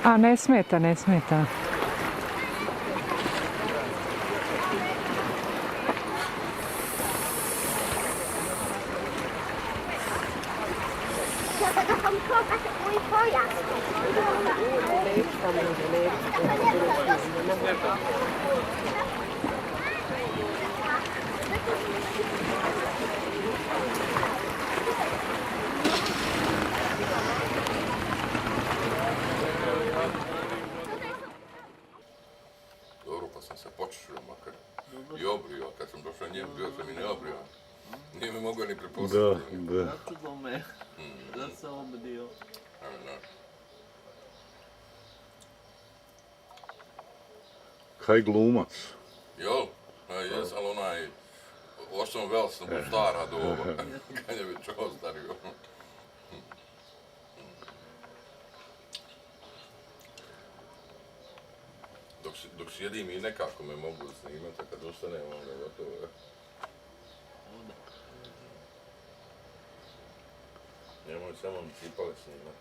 A ne smeta, ne smeta. Mój pojazd. Dobro, pa sam se počešio makar i obrio, kad sam došao njem bio sam i ne obrio. Nije me mogao ni prepoznati. Da. Začudilo me da se obdio. Kaj glumac? Jel? Jes, ali onaj Orson Welles mu stara doba, kad je već ostario. Dok sjedim i nekako me mogu snimati, a kad ustanem onda gotovo je. Nemoj samo mi cipale snimati.